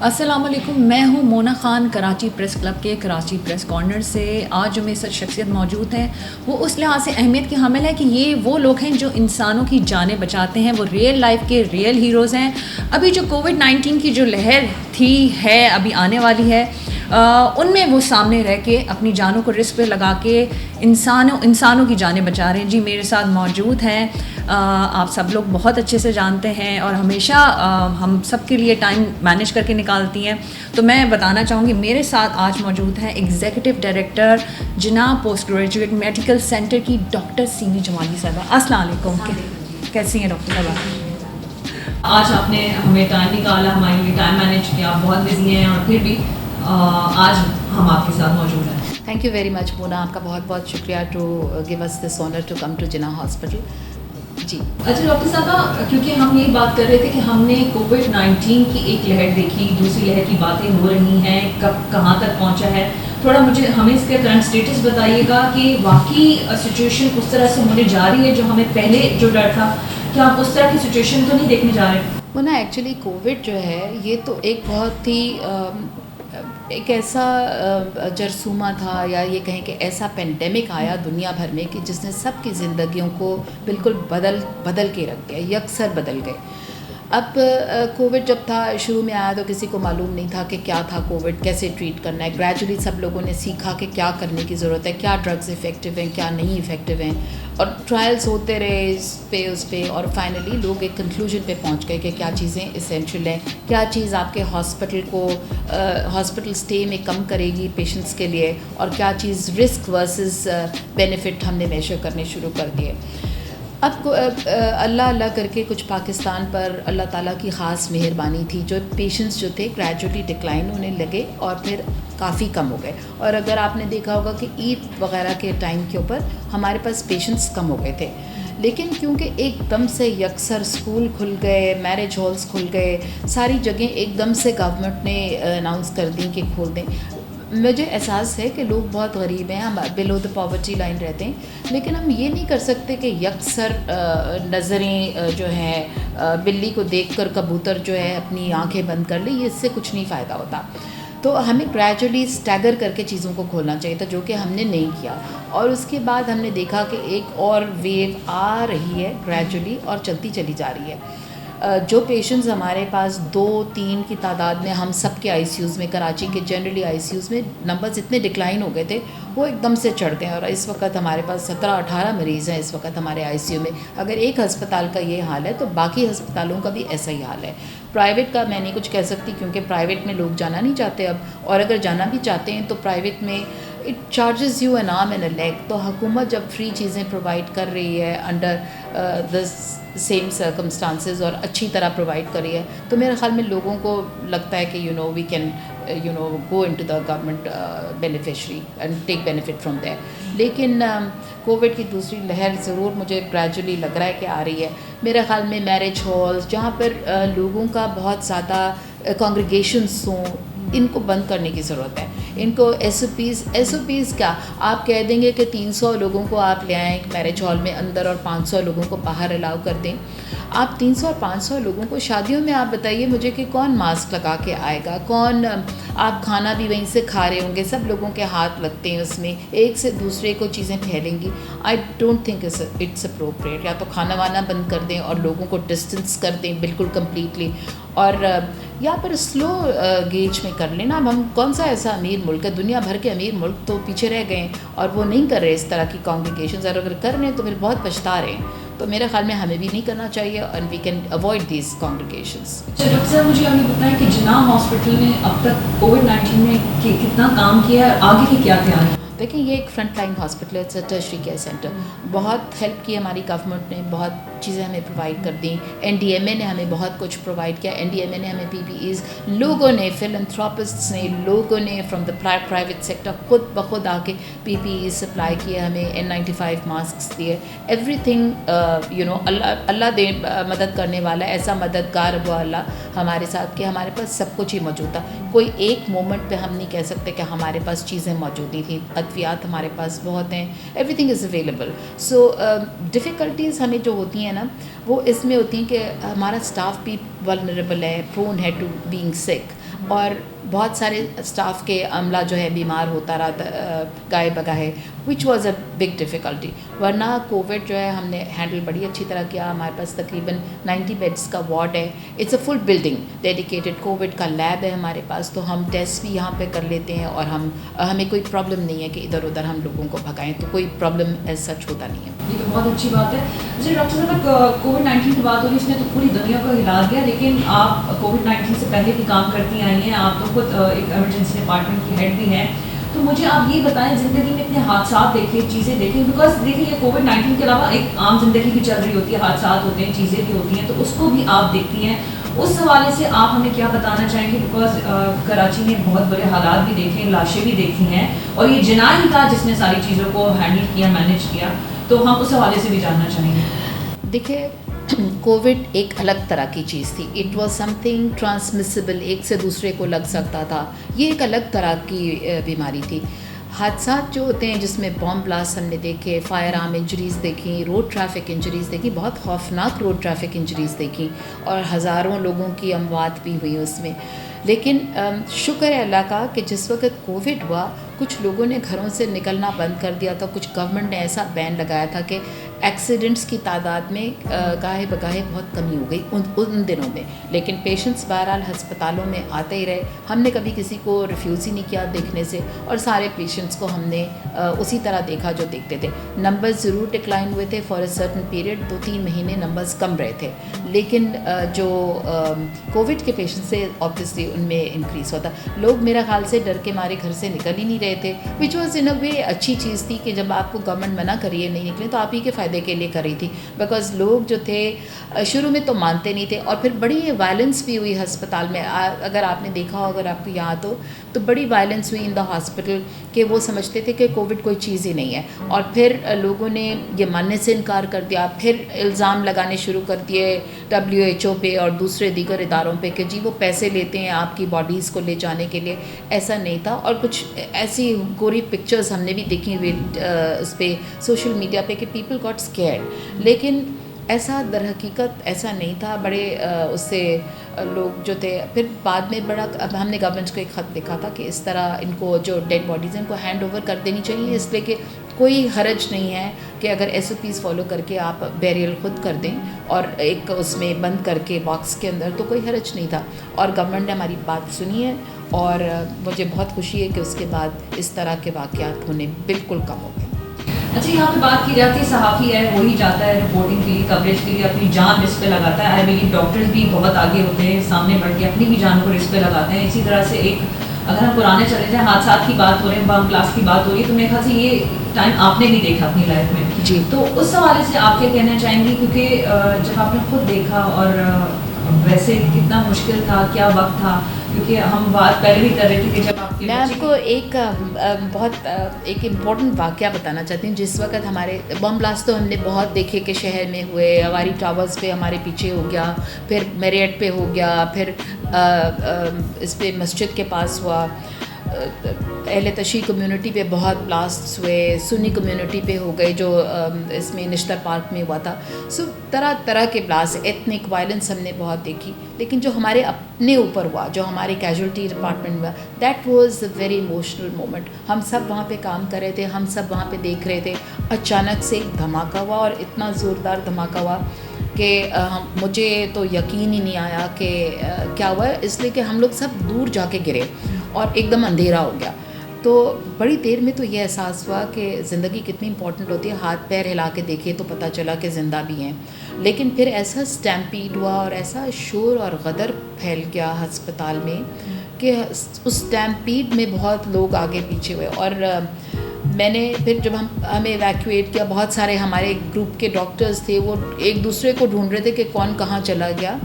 السلام علیکم، میں ہوں مونا خان، کراچی پریس کلب کے کراچی پریس کارنر سے. آج جو میرے ساتھ شخصیت موجود ہیں وہ اس لحاظ سے اہمیت کی حامل ہے کہ یہ وہ لوگ ہیں جو انسانوں کی جانیں بچاتے ہیں، وہ ریئل لائف کے ریئل ہیروز ہیں. ابھی جو کووڈ-19 کی جو لہر تھی ہے ابھی آنے والی ہے، ان میں وہ سامنے رہ کے اپنی جانوں کو رسک پہ لگا کے انسانوں کی جانیں بچا رہے ہیں. جی میرے ساتھ موجود ہیں، آپ سب لوگ بہت اچھے سے جانتے ہیں اور ہمیشہ ہم سب کے لیے ٹائم مینیج کر کے نکالتی ہیں. تو میں بتانا چاہوں گی میرے ساتھ آج موجود ہیں ایگزیکٹو ڈائریکٹر جناب پوسٹ گریجویٹ میڈیکل سینٹر کی ڈاکٹر سیمی جمالی صاحبہ. السلام علیکم، کیسی ہیں ڈاکٹر صاحبہ؟ آج آپ نے ہمیں ٹائم نکالا، ہمارے لیے ٹائم مینیج کیا، آپ بہت بزی ہیں اور پھر بھی آج ہم آپ کے ساتھ موجود ہیں. Thank you very much Mona, آپ کا بہت بہت شکریہ to give us this honour to come to Jinnah hospital. جی اچھا ڈاکٹر صاحبہ، کیونکہ ہم یہی بات کر رہے تھے کہ ہم نے کووڈ-19 کی ایک لہر دیکھی، دوسری لہر کی باتیں ہو رہی ہیں، کب کہاں تک پہنچا ہے. تھوڑا ہمیں اس کا کرنٹ اسٹیٹس بتائیے گا کہ واقعی سچویشن اس طرح سے ہونے جا رہی ہے جو ہمیں پہلے جو ڈر تھا، کیا آپ اس طرح کی سچویشن تو نہیں دیکھنے جا رہے؟ مونا ایکچولی کووڈ جو ہے یہ تو ایک بہت ہی ایک ایسا جرثومہ تھا، یا یہ کہیں کہ ایسا پینڈیمک آیا دنیا بھر میں کہ جس نے سب کی زندگیوں کو بالکل بدل کے رکھ دیا، یکسر بدل گئے. اب کووڈ جب تھا شروع میں آیا تو کسی کو معلوم نہیں تھا کہ کیا تھا کووڈ، کیسے ٹریٹ کرنا ہے. گریجولی سب لوگوں نے سیکھا کہ کیا کرنے کی ضرورت ہے، کیا ڈرگز افیکٹو ہیں، کیا نہیں افیکٹو ہیں، اور ٹرائلس ہوتے رہے اس پہ اور فائنلی لوگ ایک کنکلوژن پہ پہنچ گئے کہ کیا چیزیں اسینشیل ہیں، کیا چیز آپ کے ہاسپٹل اسٹے میں کم کرے گی پیشنٹس کے لیے، اور کیا چیز رسک ورسز بینیفٹ ہم نے میشر کرنے شروع کر دیے. اب اللہ کر کے کچھ پاکستان پر اللہ تعالیٰ کی خاص مہربانی تھی، جو پیشنٹس جو تھے گریجولی ڈکلائن ہونے لگے اور پھر کافی کم ہو گئے. اور اگر آپ نے دیکھا ہوگا کہ عید وغیرہ کے ٹائم کے اوپر ہمارے پاس پیشنٹس کم ہو گئے تھے، لیکن کیونکہ ایک دم سے یکسر اسکول کھل گئے، میرج ہالس کھل گئے، ساری جگہیں ایک دم سے گورنمنٹ نے اناؤنس کر دیں کہ کھول دیں. مجھے احساس ہے کہ لوگ بہت غریب ہیں، ہم بلو دا پاورٹی لائن رہتے ہیں، لیکن ہم یہ نہیں کر سکتے کہ یکسر نظریں جو ہیں بلی کو دیکھ کر کبوتر جو ہے اپنی آنکھیں بند کر لے، یہ اس سے کچھ نہیں فائدہ ہوتا. تو ہمیں گریجولی اسٹیگر کر کے چیزوں کو کھولنا چاہیے تھا، جو کہ ہم نے نہیں کیا. اور اس کے بعد ہم نے دیکھا کہ ایک اور ویو آ رہی ہے گریجولی اور چلتی چلی جا رہی ہے. جو پیشنٹس ہمارے پاس 2-3 کی تعداد میں ہم سب کے آئی سی یوز میں، کراچی کے جنرلی آئی سی یوز میں نمبرز اتنے ڈکلائن ہو گئے تھے، وہ ایک دم سے چڑھ گئے. اور اس وقت ہمارے پاس 17-18 مریض ہیں اس وقت ہمارے آئی سی یو میں. اگر ایک ہسپتال کا یہ حال ہے تو باقی ہسپتالوں کا بھی ایسا ہی حال ہے. پرائیویٹ کا میں نہیں کچھ کہہ سکتی کیونکہ پرائیویٹ میں لوگ جانا نہیں چاہتے اب، اور اگر جانا بھی چاہتے ہیں تو پرائیویٹ میں it charges you an arm and a league. تو حکومت جب فری چیزیں پرووائڈ کر رہی ہے انڈر دا سیم سرکمسٹانسز اور اچھی طرح پرووائڈ کر رہی ہے، تو میرے خیال میں لوگوں کو لگتا ہے کہ we can go in to the government beneficiary and take benefit from there. لیکن کووڈ کی دوسری لہر ضرور مجھے گریجولی لگ رہا ہے کہ آ رہی ہے. میرے خیال میں میرج ہالس جہاں پر لوگوں کا بہت زیادہ کانگریگیشنس ہوں، ان کو بند کرنے کی ضرورت ہے. ان کو ایس او پیز کیا آپ کہہ دیں گے کہ 300 لوگوں کو آپ لے آئیں ایک میرج ہال میں اندر اور 500 لوگوں کو باہر الاؤ کر دیں. آپ 300 اور 500 لوگوں کو شادیوں میں آپ بتائیے مجھے کہ کون ماسک لگا کے آئے گا، کون آپ کھانا بھی وہیں سے کھا رہے ہوں گے، سب لوگوں کے ہاتھ لگتے ہیں اس میں، ایک سے دوسرے کو چیزیں پھیلیں گی. I don't think it's appropriate. یا تو کھانا وانا بند کر دیں اور لوگوں کو ڈسٹینس کر دیں بالکل کمپلیٹلی، اور یا پھر سلو گیج میں کر لینا. اب ہم کون سا ایسا امیر ملک ہے، دنیا بھر کے امیر ملک تو پیچھے رہ گئے ہیں اور وہ نہیں کر رہے اس طرح کی کانگریگیشنز، اور اگر کر رہے ہیں تو پھر بہت پچھتا رہے ہیں. تو میرے خیال میں ہمیں بھی نہیں کرنا چاہیے and we can avoid these congregations. Doctor صاحب مجھے یہ بتائیں کہ جناح ہاسپٹل نے اب تک کووڈ-19 میں کتنا کام کیا ہے، آگے کی کیا تیاری؟ دیکھیں یہ ایک فرنٹ لائن ہاسپٹل ہے، ٹرشری کیئر سینٹر. بہت ہیلپ کی ہماری گورنمنٹ نے، بہت چیزیں ہمیں پرووائڈ کر دیں. این ڈی ایم اے نے ہمیں بہت کچھ پرووائڈ کیا. این ڈی ایم اے نے ہمیں پی پی ایز، لوگوں نے، فلانتھراپسٹس نے، لوگوں نے فرام دا پرائیویٹ سیکٹر خود بخود آ کے پی پی ایز سپلائی کیے، ہمیں N95 ماسکس دیے. ایوری تھنگ اللہ دے مدد کرنے والا ہے، ایسا مددگار ہوا اللہ ہمارے ساتھ کہ ہمارے پاس سب کچھ ہی موجود تھا. کوئی ایک مومنٹ پہ ہم نہیں کہہ سکتے کہ ہمارے پاس چیزیں موجود نہیں تھیں. ادویات ہمارے پاس بہت ہیں، every thing is available. So difficulties ہمیں جو ہوتی ہیں نا وہ اس میں ہوتی ہیں کہ ہمارا اسٹاف بھی ولنریبل ہے، پرون ہے ٹو بینگ سک. اور بہت سارے اسٹاف کے عملہ جو ہے بیمار ہوتا رہا گائے بگاہے, which was a big difficulty. ورنہ کووڈ جو ہے ہم نے ہینڈل بڑی اچھی طرح کیا. ہمارے پاس تقریباً 90 بیڈس کا وارڈ ہے. It's a full building dedicated. Covid کا لیب ہے ہمارے پاس, تو ہم ٹیسٹ بھی یہاں پہ کر لیتے ہیں, اور ہمیں کوئی پرابلم نہیں ہے کہ ادھر ادھر ہم لوگوں کو بھگائیں, تو کوئی پرابلم ایز سچ ہوتا نہیں ہے. یہ تو بہت اچھی بات ہے. جی ڈاکٹر صاحب, کووڈ-19 کی بات ہو رہی ہے, اس نے تو پوری دنیا کو ہلا دیا, لیکن آپ کووڈ-19 سے پہلے بھی کام کرتی آئی ہیں, آپ تو خود ایک ایمرجنسی ڈپارٹمنٹ کی ہیڈ بھی ہیں. تو مجھے آپ یہ بتائیں, زندگی میں اتنے حادثات دیکھے, چیزیں دیکھیں, بیکاز دیکھیں یہ کووڈ-19 کے علاوہ ایک عام زندگی بھی چل رہی ہوتی ہے, حادثات ہوتے ہیں, چیزیں بھی ہوتی ہیں, تو اس کو بھی آپ دیکھتی ہیں. اس حوالے سے آپ ہمیں کیا بتانا چاہیں گے؟ بیکاز کراچی میں بہت برے حالات بھی دیکھے ہیں, لاشیں بھی دیکھی ہیں, اور یہ جناح ہی تھا جس نے ساری چیزوں کو ہینڈل کیا, مینیج کیا, تو ہم اس حوالے سے بھی جاننا چاہیں گے. دیکھیے, کووڈ ایک الگ طرح کی چیز تھی. اٹ واز سم تھنگ ٹرانسمسیبل, ایک سے دوسرے کو لگ سکتا تھا. یہ ایک الگ طرح کی بیماری تھی. حادثات جو ہوتے ہیں جس میں بام بلاسٹ ہم نے دیکھے, فائر آرم انجریز دیکھیں, روڈ ٹریفک انجریز دیکھی, بہت خوفناک روڈ ٹریفک انجریز دیکھیں, اور ہزاروں لوگوں کی اموات بھی ہوئی اس میں. لیکن شکر ہے اللہ کا کہ جس وقت کووڈ ہوا, کچھ لوگوں نے گھروں سے نکلنا بند کر دیا تھا. کچھ گورنمنٹ نے ایسا بین لگایا تھا کہ ایکسیڈنٹس کی تعداد میں گاہے بگاہے بہت کمی ہو گئی ان دنوں میں. لیکن پیشنٹس بہرحال ہسپتالوں میں آتے ہی رہے. ہم نے کبھی کسی کو ریفیوز ہی نہیں کیا دیکھنے سے, اور سارے پیشنٹس کو ہم نے اسی طرح دیکھا جو دیکھتے تھے. نمبرز ضرور ڈکلائن ہوئے تھے فار اے سرٹن پیریڈ, 2-3 مہینے نمبرز کم رہے تھے, لیکن جو کووڈ کے پیشنٹس سے آبویسلی ان میں انکریز ہوتا. لوگ میرا خیال سے ڈر کے مارے گھر سے نکل ہی نہیں رہے تھے, وچ واز ان اے وے اچھی چیز تھی کہ جب آپ کو گورنمنٹ منع کریے نہیں نکلے, تو آپ ہی کے فائدے کے لیے کر رہی تھی. بیکاز لوگ جو تھے شروع میں تو مانتے نہیں تھے, اور پھر بڑی وائلنس بھی ہوئی ہسپتال میں. اگر آپ نے دیکھا ہو, اگر آپ کو یاد ہو, تو بڑی وائلنس ہوئی ان دا ہاسپٹل, کہ وہ سمجھتے تھے کہ کووڈ کوئی چیز ہی نہیں ہے. اور پھر لوگوں نے یہ ماننے سے انکار کر دیا, پھر الزام لگانے شروع کر دیے WHO پہ اور دوسرے دیگر اداروں پہ کہ جی وہ پیسے لیتے ہیں آپ کی باڈیز کو لے جانے کے لیے. ایسا نہیں تھا. اور کچھ ایسی گوری پکچرز ہم نے بھی دیکھی ہوئی اس پہ سوشل میڈیا پہ کہ پیپل گاٹ اسکیئرڈ, لیکن ایسا در حقیقت ایسا نہیں تھا. بڑے اس سے لوگ جو تھے, پھر بعد میں بڑا ہم نے گورنمنٹ کو ایک خط لکھا تھا کہ اس طرح ان کو جو ڈیڈ باڈیز ہیں ان کو ہینڈ اوور کر دینی چاہیے, اس لیے کہ کوئی حرج نہیں ہے کہ اگر SOPs فالو کر کے آپ بیریل خود کر دیں اور ایک اس میں بند کر کے باکس کے اندر, تو کوئی حرج نہیں تھا. اور گورنمنٹ نے ہماری بات سنی ہے, اور مجھے بہت خوشی ہے کہ اس کے بعد اس طرح کے واقعات ہونے بالکل کم ہو گئے. اچھا, یہاں پہ بات کی جاتی ہے صحافی ہے وہی جاتا ہے رپورٹنگ کے لیے, کوریج کے لیے اپنی جان رسک پہ لگاتا ہے. آئی بلیو ڈاکٹرز بھی بہت آگے ہوتے ہیں, سامنے بڑھ کے اپنی بھی جان کو رسک پہ لگاتے ہیں. اسی طرح سے ایک اگر ہم پرانے چلے جائیں, حادثات کی بات ہو رہی ہے, بم بلاسٹ کی بات ہو رہی ہے, تو میرے خیال سے یہ ٹائم آپ نے بھی دیکھا اپنی لائف میں. جی, تو اس حوالے سے آپ کیا کہنا چاہیں گی؟ کیونکہ جب آپ نے خود دیکھا, اور ویسے کتنا مشکل تھا, کیا وقت تھا, کیونکہ ہم بات پہلے بھی کر رہے تھے کہ جب آپ میں آپ کو ایک بہت ایک امپورٹنٹ واقعہ بتانا چاہتی ہوں. جس وقت ہمارے بم بلاسٹ تو ہم نے بہت دیکھے کہ شہر میں ہوئے, ہماری ٹاورز پہ ہمارے پیچھے ہو گیا, پھر میریٹ پہ ہو گیا, پھر اس پہ مسجد کے پاس ہوا, اہل تشیع کمیونٹی پہ بہت بلاسٹس ہوئے, سنی کمیونٹی پہ ہو گئے جو اس میں نشتر پارک میں ہوا تھا. سو طرح طرح کے بلاسٹ, ایتھنک وائلنس ہم نے بہت دیکھی. لیکن جو ہمارے اپنے اوپر ہوا, جو ہمارے کیجولٹی ڈپارٹمنٹ میں ہوا, that was a very emotional moment. ہم سب وہاں پہ کام کر رہے تھے, ہم سب وہاں پہ دیکھ رہے تھے. اچانک سے ایک دھماکہ ہوا, اور اتنا زوردار دھماکہ ہوا کہ مجھے تو یقین ہی نہیں آیا کہ کیا ہوا ہے, اس لیے کہ ہم لوگ سب دور جا کے گرے اور ایک دم اندھیرا ہو گیا. تو بڑی دیر میں تو یہ احساس ہوا کہ زندگی کتنی امپورٹنٹ ہوتی ہے. ہاتھ پیر ہلا کے دیکھے تو پتہ چلا کہ زندہ بھی ہیں. لیکن پھر ایسا اسٹیمپیڈ ہوا اور ایسا شور اور غدر پھیل گیا ہسپتال میں کہ اس اسٹیمپیڈ میں بہت لوگ آگے پیچھے ہوئے. اور میں نے پھر جب ہمیں ایویکویٹ کیا, بہت سارے ہمارے گروپ کے ڈاکٹرز تھے, وہ ایک دوسرے کو ڈھونڈ رہے تھے کہ کون کہاں چلا گیا.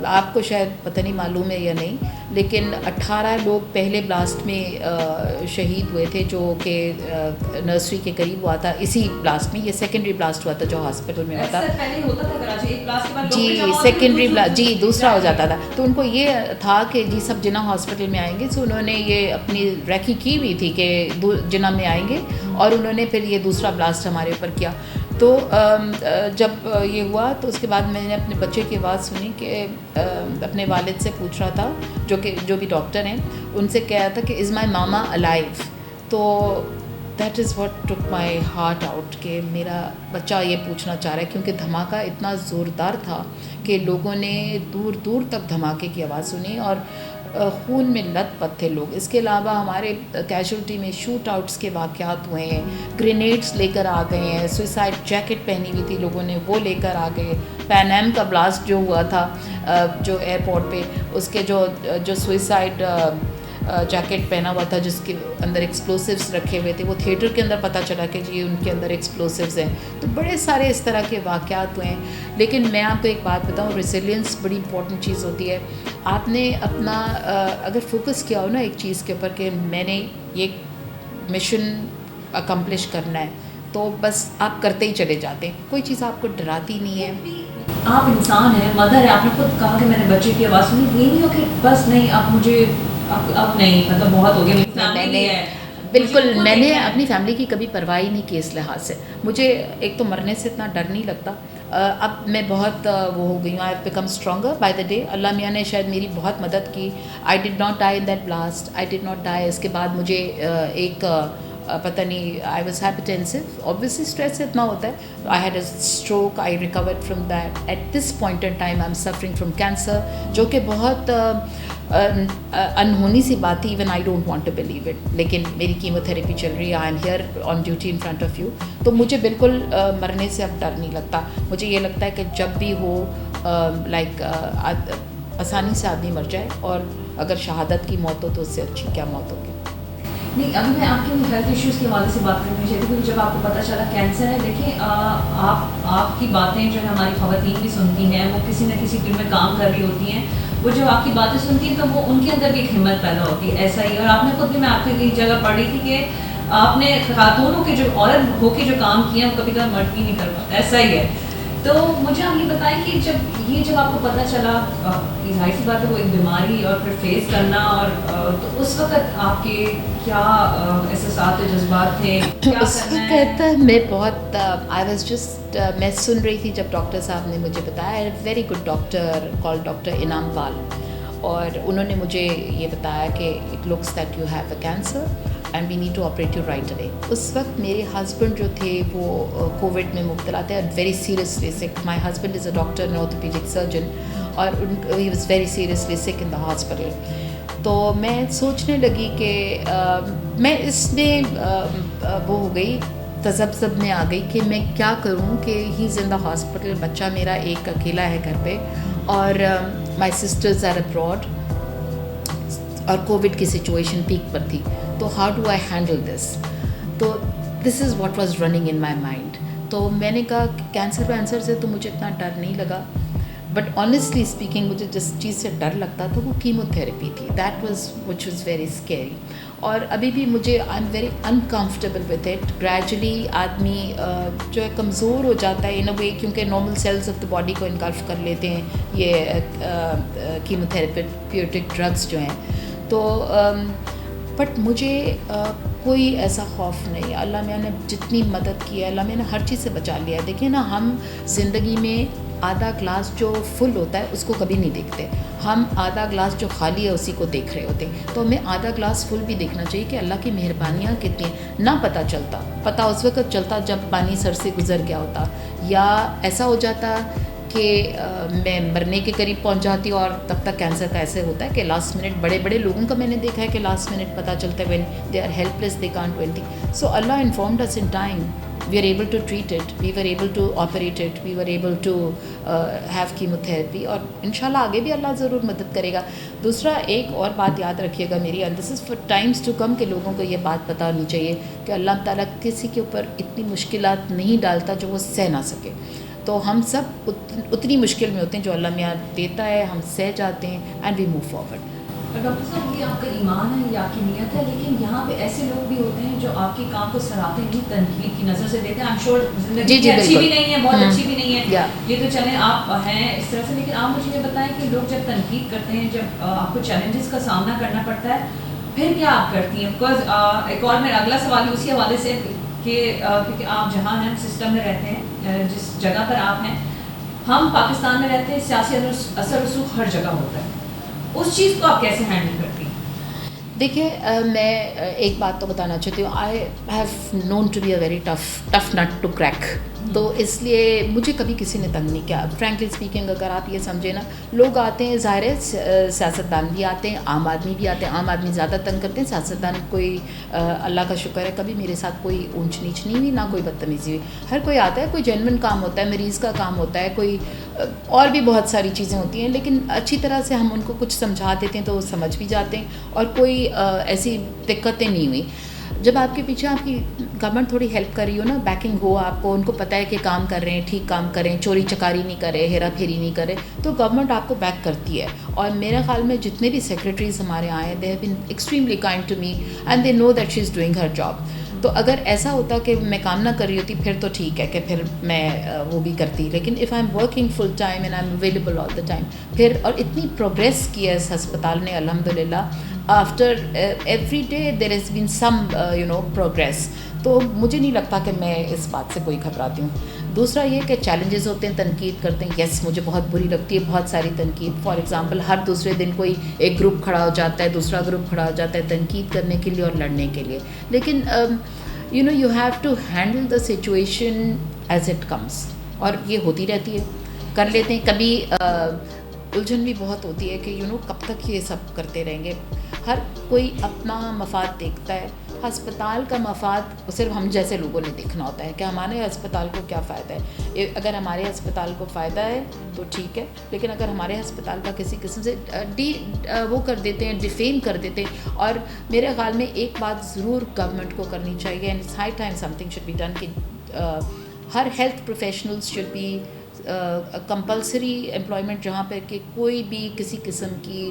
آپ کو شاید پتہ نہیں معلوم ہے یا نہیں, لیکن 18 لوگ پہلے بلاسٹ میں شہید ہوئے تھے, جو کہ نرسری کے قریب ہوا تھا. اسی بلاسٹ میں, یہ سیکنڈری بلاسٹ ہوا تھا جو ہاسپٹل میں ہوا تھا. جی سیکنڈری بلاسٹ, جی دوسرا ہو جاتا تھا. تو ان کو یہ تھا کہ جی سب جناح ہاسپٹل میں آئیں گے. سو انہوں نے یہ اپنی ریکی کی ہوئی تھی کہ جناح میں آئیں گے, اور انہوں نے پھر یہ دوسرا بلاسٹ ہمارے اوپر کیا. تو جب یہ ہوا تو اس کے بعد میں نے اپنے بچے کی آواز سنی کہ اپنے والد سے پوچھ رہا تھا جو بھی ڈاکٹر ہیں، ان سے کہا تھا کہ از مائی ماما الائیو. تو that is what took my heart out کہ میرا بچہ یہ پوچھنا چاہ رہا ہے، کیونکہ دھماکہ اتنا زوردار تھا کہ لوگوں نے دور دور تک دھماکے کی آواز سنی اور خون میں لت پت تھے لوگ. اس کے علاوہ ہمارے کیجولٹی میں شوٹ آؤٹس کے واقعات ہوئے ہیں، گرینیڈس لے کر آ گئے ہیں، سوئسائڈ جیکٹ پہنی ہوئی تھی لوگوں نے وہ لے کر آ گئے. پین ایم کا بلاسٹ جو ہوا تھا جو ایئرپورٹ پہ، اس کے جو سوئسائڈ جیکٹ پہنا ہوا تھا جس کے اندر ایکسپلوسیوز رکھے ہوئے تھے، وہ تھیٹر کے اندر پتہ چلا کہ جی ان کے اندر ایکسپلوسیوز ہیں. تو بڑے سارے اس طرح کے واقعات ہوئے ہیں. لیکن میں آپ کو ایک بات بتاؤں، ریسیلینس بڑی امپورٹنٹ چیز ہوتی ہے. آپ نے اپنا اگر فوکس کیا ہو نا ایک چیز کے اوپر کہ میں نے یہ مشن اکمپلش کرنا ہے، تو بس آپ کرتے ہی چلے جاتے ہیں. کوئی چیز آپ کو ڈراتی نہیں ہے. آپ انسان ہیں، مدر ہے، آپ نے خود کہا کہ میں نے بچے کی آواز سنی. یہ نہیں ہو کہ بس نہیں اب مجھے اب نہیں، مطلب بہت ہو گیا. بالکل میں نے اپنی فیملی کی کبھی پرواہ ہی نہیں کی اس لحاظ سے. مجھے ایک تو مرنے سے اتنا ڈر نہیں لگتا. اب میں بہت وہ ہو گئی ہوں، I have become stronger by the day. Allah میاں نے شاید میری بہت مدد کی. I did not die in that blast, I did not die. اس کے بعد مجھے ایک پتہ نہیں، I was hypertensive. Obviously stress اتنا ہوتا ہے. I had a stroke, I recovered from that. At this point in time I am suffering from cancer, جو کہ بہت انہونی سی بات تھی. Even I don't want to believe it. لیکن میری کیمو تھراپی چل رہی ہے، I am here on duty in front of you. تو مجھے بالکل مرنے سے اب ڈر نہیں لگتا. مجھے یہ لگتا ہے کہ جب بھی ہو لائک آسانی سے آدمی مر جائے، اور اگر شہادت کی موت ہو تو اس سے اچھی کیا موت ہوگی. نہیں، ابھی میں آپ کے ہیلتھ ایشوز کے حوالے سے بات کرنی چاہتی ہوں، کیونکہ جب آپ کو پتہ چلا کینسر ہے، دیکھیں آپ کی باتیں جو ہے ہماری خواتین بھی سنتی ہیں، وہ کسی نہ کسی فیلڈ میں کام کر رہی ہوتی ہیں، وہ جب آپ کی باتیں سنتی ہیں تو وہ ان کے اندر بھی ایک ہمت پیدا ہوتی ہے. ایسا ہی، اور آپ نے خود بھی، میں آپ کی ایک جگہ پڑھ رہی تھی کہ آپ نے خاتونوں کے جو عورت ہو کے جو کام کیے ہیں وہ کبھی کبھی مرد بھی نہیں کر پاتا. ایسا ہی ہے. تو مجھے آپ یہ بتائیں کہ جب آپ کو پتہ چلا، ظاہر سی بات ہے وہ ایک بیماری اور پھر فیس کرنا، اور تو اس وقت آپ کے کیا احساسات و جذبات تھے؟ اس وقت میں بہت آئی واز جسٹ میں سن رہی تھی جب ڈاکٹر صاحب نے مجھے بتایا، very good doctor call doctor Inam Pal, اور انہوں نے مجھے یہ بتایا کہ it looks that you have a cancer and we need to operate you right away. اس وقت میرے ہسبینڈ جو تھے وہ کووڈ میں مبتلا تھے، very seriously sick. My husband is a doctor an orthopaedic surgeon, اور ہی واز ویری سیریسلی سک ان دا ہاسپٹل. تو میں سوچنے لگی کہ میں اس میں وہ ہو گئی، تذبذب میں آ گئی کہ میں کیا کروں کہ ہی از ان دا ہاسپٹل، بچہ میرا ایک اکیلا ہے گھر پہ، اور مائی سسٹرز آر ابراڈ، اور کووڈ کی سچویشن پیک پر تھی. تو how do I handle this? تو this is what was running in my mind. تو میں نے کہا کہ کینسر سے تو مجھے اتنا ڈر نہیں لگا، بٹ آنیسٹلی اسپیکنگ مجھے جس چیز سے ڈر لگتا تھا وہ کیمو تھراپی تھی. That was which was very scary. اور ابھی بھی مجھے I am very uncomfortable with it. Gradually آدمی جو ہے کمزور ہو جاتا ہے ان اے وے، کیونکہ normal cells of the body کو انگلف کر لیتے ہیں یہ کیمو تھراپیوٹک ڈرگس جو ہیں. تو بٹ مجھے کوئی ایسا خوف نہیں. اللہ میاں نے جتنی مدد کی ہے، اللہ میاں نے ہر چیز سے بچا لیا ہے. دیکھیں نا، ہم زندگی میں آدھا گلاس جو فل ہوتا ہے اس کو کبھی نہیں دیکھتے، ہم آدھا گلاس جو خالی ہے اسی کو دیکھ رہے ہوتے ہیں. تو ہمیں آدھا گلاس فل بھی دیکھنا چاہیے کہ اللہ کی مہربانیاں کتنی ہیں. نہ پتہ چلتا، پتہ اس وقت چلتا جب پانی سر سے گزر گیا ہوتا، یا ایسا ہو جاتا کہ میں مرنے کے قریب پہنچ جاتی، اور تب تک کینسر کا ایسے ہوتا ہے کہ لاسٹ منٹ بڑے بڑے لوگوں کا میں نے دیکھا ہے کہ لاسٹ منٹ پتہ چلتا ہے، when they are helpless, they can't do anything. So Allah informed us in time. We are able to treat it, we are able to operate it, we are able to have chemotherapy, اور انشاءاللہ آگے بھی اللہ ضرور مدد کرے گا. دوسرا ایک اور بات یاد رکھیے گا میری، and this is for times to come, کہ لوگوں کو یہ بات پتہ ہونی چاہیے کہ اللہ تعالیٰ کسی کے اوپر اتنی مشکلات نہیں ڈالتا جو وہ سہ نہ سکے. تو ہم سب اتنی مشکل میں ہوتے ہیں جو اللہ میاں دیتا ہے، ہم سہ جاتے ہیں and we move forward. Doctor صاحب، یہ آپ کا ایمان ہے، یہ آپ کی نیت ہے، لیکن یہاں پہ ایسے لوگ بھی ہوتے ہیں جو آپ کے کام کو سراہتے نہیں، تنقید کی نظر سے دیتے ہیں. زندگی اچھی بھی نہیں ہے، بہت اچھی بھی نہیں ہے، یہ تو چلیں آپ ہیں اس طرح سے. لیکن آپ مجھے یہ بتائیں کہ لوگ جب تنقید کرتے ہیں، جب آپ کو چیلنجز کا سامنا کرنا پڑتا ہے، پھر کیا آپ کرتی ہیں؟ بیکاز ایک اور میرا اگلا سوال اسی حوالے سے کہ کیونکہ آپ جہاں ہیں سسٹم میں رہتے ہیں، جس جگہ پر آپ ہیں, ہم پاکستان میں رہتے ہیں, سیاسی اثر رسوخ ہر جگہ ہوتا ہے, اس چیز کو آپ کیسے ہینڈل کرتی ہیں؟ دیکھیے میں ایک بات تو بتانا چاہتی ہوں, I have known to be a very tough nut to crack. تو اس لیے مجھے کبھی کسی نے تنگ نہیں کیا. فرینکلی اسپیکنگ اگر آپ یہ سمجھیں نا, لوگ آتے ہیں, ظاہر ہے سیاستدان بھی آتے ہیں, عام آدمی بھی آتے ہیں. عام آدمی زیادہ تنگ کرتے ہیں, سیاستدان کوئی اللہ کا شکر ہے کبھی میرے ساتھ کوئی اونچ نیچ نہیں ہوئی, نہ کوئی بدتمیزی ہوئی. ہر کوئی آتا ہے, کوئی جینوئن کام ہوتا ہے, مریض کا کام ہوتا ہے, کوئی اور بھی بہت ساری چیزیں ہوتی ہیں, لیکن اچھی طرح سے ہم ان کو کچھ سمجھا دیتے ہیں تو وہ سمجھ بھی جاتے ہیں, اور کوئی ایسی دقتیں نہیں ہوئی. جب آپ کے پیچھے آپ کی گورنمنٹ تھوڑی ہیلپ کر رہی ہو نا, بیکنگ ہو آپ کو, ان کو پتہ ہے کہ کام کر رہے ہیں, ٹھیک کام کریں, چوری چکاری نہیں کرے, ہیرا پھیری نہیں کرے, تو گورنمنٹ آپ کو بیک کرتی ہے. اور میرے خیال میں جتنے بھی سیکریٹریز ہمارے آئے ہیں, they have been extremely kind to me and they know that she is doing her job. تو اگر ایسا ہوتا کہ میں کام نہ کر رہی ہوتی پھر تو ٹھیک ہے کہ پھر میں وہ بھی کرتی, لیکن if I am working full time and I am available all the time پھر, اور اتنی پروگریس کی ہے اس ہسپتال نے الحمد للہ, after every day there has been some progress. تو مجھے نہیں لگتا کہ میں اس بات سے کوئی گھبراتی ہوں. دوسرا یہ کہ چیلنجز ہوتے ہیں, تنقید کرتے ہیں, یس مجھے بہت بری لگتی ہے بہت ساری تنقید. فار ایگزامپل ہر دوسرے دن کوئی ایک گروپ کھڑا ہو جاتا ہے, دوسرا گروپ کھڑا ہو جاتا ہے تنقید کرنے کے لیے اور لڑنے کے لیے, لیکن you have to handle the situation as it comes, اور یہ ہوتی رہتی ہے, کر لیتے ہیں. کبھی الجھن بھی بہت ہوتی ہے کہ کب تک یہ سب کرتے رہیں گے. ہر کوئی اپنا مفاد دیکھتا ہے. ہسپتال کا مفاد صرف ہم جیسے لوگوں نے دیکھنا ہوتا ہے کہ ہمارے ہسپتال کو کیا فائدہ ہے. اگر ہمارے ہسپتال کو فائدہ ہے تو ٹھیک ہے, لیکن اگر ہمارے ہسپتال کا کسی قسم سے وہ کر دیتے ہیں, ڈیفیم کر دیتے ہیں. اور میرے خیال میں ایک بات ضرور گورنمنٹ کو کرنی چاہیے, and it's high time something should be done, کہ ہر health professionals should be compulsory employment, جہاں پہ کہ کوئی بھی کسی قسم کی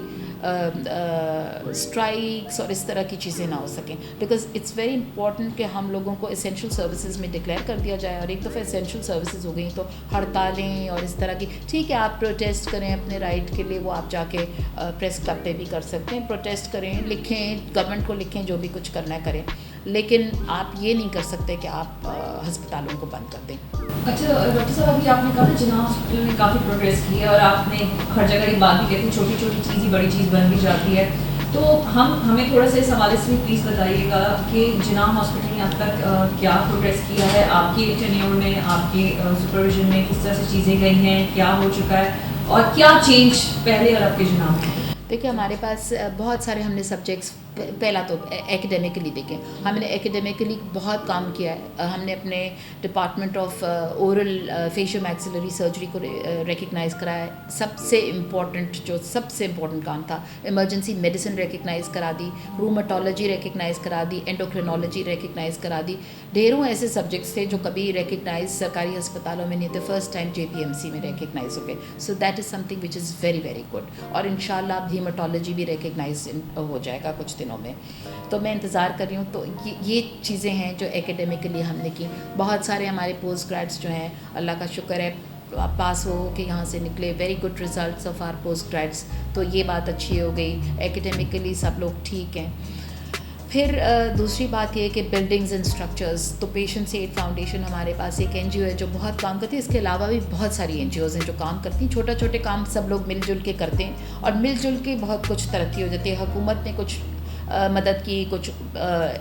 اسٹرائکس اور اس طرح کی چیزیں نہ ہو سکیں, بیکاز اٹس ویری امپورٹنٹ کہ ہم لوگوں کو اسینشیل سروسز میں ڈکلیئر کر دیا جائے. اور ایک دفعہ اسینشیل سروسز ہو گئیں تو ہڑتالیں اور اس طرح کی, ٹھیک ہے آپ پروٹیسٹ کریں اپنے رائٹ کے لیے, وہ آپ جا کے پریس کلب پہ بھی کر سکتے ہیں, پروٹیسٹ کریں, لکھیں, گورنمنٹ کو لکھیں, جو بھی کچھ کرنا ہے کریں, لیکن آپ یہ نہیں کر سکتے کہ آپ ہسپتالوں کو بند کر دیں. اچھا ڈاکٹر صاحب, ابھی آپ نے کہا نا جناح ہاسپٹل نے کافی پروگریس کی ہے, اور آپ نے ہر جگہ یہ بات بھی کہتی ہیں چھوٹی چھوٹی چیز ہی بڑی چیز بن بھی جاتی ہے, تو ہمیں تھوڑا سا اس حوالے سے بھی پلیز بتائیے گا کہ جناح ہاسپٹل نے اب تک کیا پروگریس کیا ہے, آپ کی ٹینیور میں, آپ کے سپرویژن میں کس طرح سے چیزیں گئی ہیں, کیا ہو چکا ہے, اور کیا چینج پہلے اور اب کے جناح میں؟ دیکھیے ہمارے پاس بہت سارے ہم نے سبجیکٹس, پہلا تو ایکیڈیمکلی دیکھیں, ہم نے ایکیڈیمکلی بہت کام کیا ہے. ہم نے اپنے ڈپارٹمنٹ آف اورل فیشیو میکسلری سرجری کو ریکگنائز کرایا. سب سے امپورٹنٹ کام تھا. ایمرجنسی میڈیسن ریکگنائز کرا دی, روماٹولوجی ریکگنائز کرا دی, اینڈوکرینالوجی ریکگنائز کرا دی. ڈھیروں ایسے سبجیکٹس تھے جو کبھی ریکگنائز سرکاری ہسپتالوں میں نہیں تھے, فرسٹ ٹائم JPMC میں ریکگنائز ہو گئے. So that is some thing which is very very good, اور ان شاء اللہ اب ہیماٹولوجی بھی ریکگنائز ہو جائے گا کچھ دنوں میں. تو میں انتظار کر رہی ہوں. تو یہ چیزیں ہیں جو ایکیڈیمکلی ہم نے کی. بہت سارے ہمارے پوسٹ گریڈس جو ہیں, اللہ کا شکر ہے پاس ہو کے یہاں سے نکلے, very good results of our post grads, تو یہ بات اچھی ہو گئی. ایکیڈیمکلی سب لوگ ٹھیک ہیں. پھر دوسری بات یہ کہ بلڈنگز اینڈ اسٹرکچرز, تو پیشنٹس ایڈ فاؤنڈیشن ہمارے پاس ایک NGO ہے جو بہت کام کرتی ہے. اس کے علاوہ بھی بہت ساری NGOز ہیں جو کام کرتی ہیں, چھوٹے کام سب لوگ مل جل کے کرتے ہیں, اور مل جل کے بہت کچھ ترقی ہو جاتی ہے. حکومت نے کچھ مدد کی, کچھ